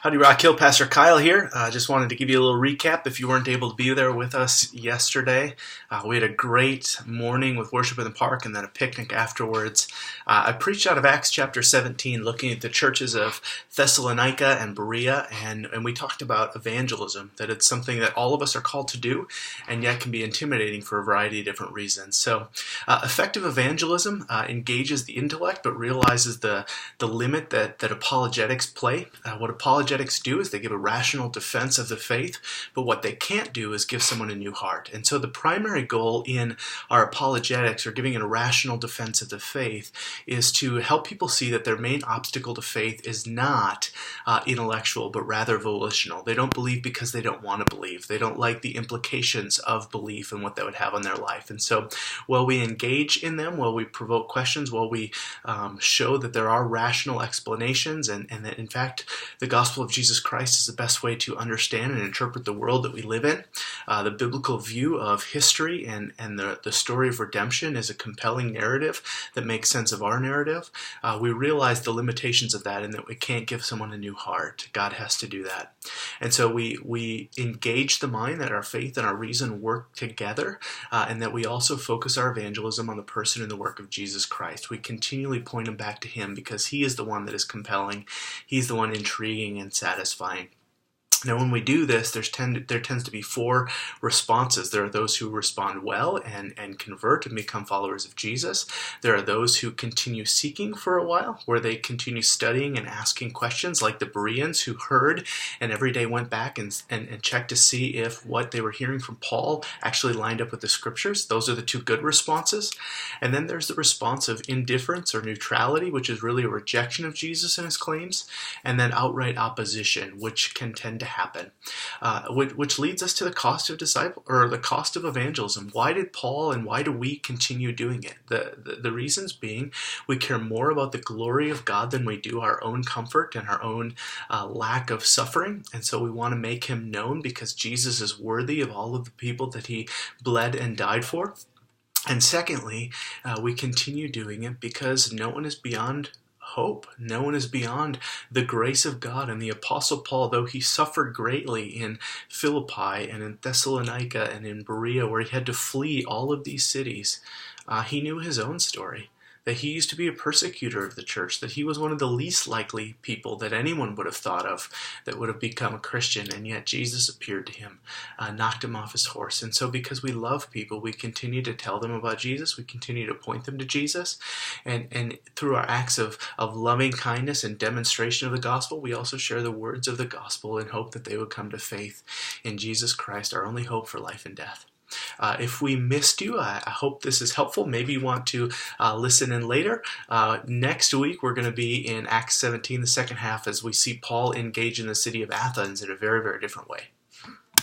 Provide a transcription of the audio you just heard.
Howdy Rock Hill, Pastor Kyle here. Just wanted to give you a little recap if you weren't able to be there with us yesterday. We had a great morning with worship in the park and then a picnic afterwards. I preached out of Acts chapter 17, looking at the churches of Thessalonica and Berea, and we talked about evangelism, that it's something that all of us are called to do and yet can be intimidating for a variety of different reasons. So effective evangelism engages the intellect but realizes the limit that apologetics play. What apologetics do is they give a rational defense of the faith, but what they can't do is give someone a new heart. And so the primary goal in our apologetics, or giving a rational defense of the faith, is to help people see that their main obstacle to faith is not intellectual, but rather volitional. They don't believe because they don't want to believe. They don't like the implications of belief and what that would have on their life. And so while we engage in them, while we provoke questions, while we show that there are rational explanations and that in fact the gospel of Jesus Christ is the best way to understand and interpret the world that we live in, the biblical view of history and the story of redemption is a compelling narrative that makes sense of our narrative. We realize the limitations of that and that we can't give someone a new heart. God has to do that. And so we engage the mind that our faith and our reason work together, and that we also focus our evangelism on the person and the work of Jesus Christ. We continually point them back to Him because He is the one that is compelling. He's the one intriguing and satisfying. Now, when we do this, there tends to be four responses. There are those who respond well and convert and become followers of Jesus. There are those who continue seeking for a while, where they continue studying and asking questions, like the Bereans who heard and every day went back and checked to see if what they were hearing from Paul actually lined up with the scriptures. Those are the two good responses. And then there's the response of indifference or neutrality, which is really a rejection of Jesus and His claims, and then outright opposition, which can tend to happen, which leads us to the cost of the cost of evangelism. Why did Paul and why do we continue doing it? The reasons being, we care more about the glory of God than we do our own comfort and our own lack of suffering, and so we want to make Him known because Jesus is worthy of all of the people that He bled and died for. And secondly, we continue doing it because no one is beyond hope. No one is beyond the grace of God. And the Apostle Paul, though he suffered greatly in Philippi and in Thessalonica and in Berea, where he had to flee all of these cities, he knew his own story, that he used to be a persecutor of the church, that he was one of the least likely people that anyone would have thought of that would have become a Christian, and yet Jesus appeared to him, knocked him off his horse. And so because we love people, we continue to tell them about Jesus, we continue to point them to Jesus, and through our acts of loving kindness and demonstration of the gospel, we also share the words of the gospel in hope that they would come to faith in Jesus Christ, our only hope for life and death. If we missed you, I hope this is helpful. Maybe you want to listen in later. Next week, we're going to be in Acts 17, the second half, as we see Paul engage in the city of Athens in a very, very different way.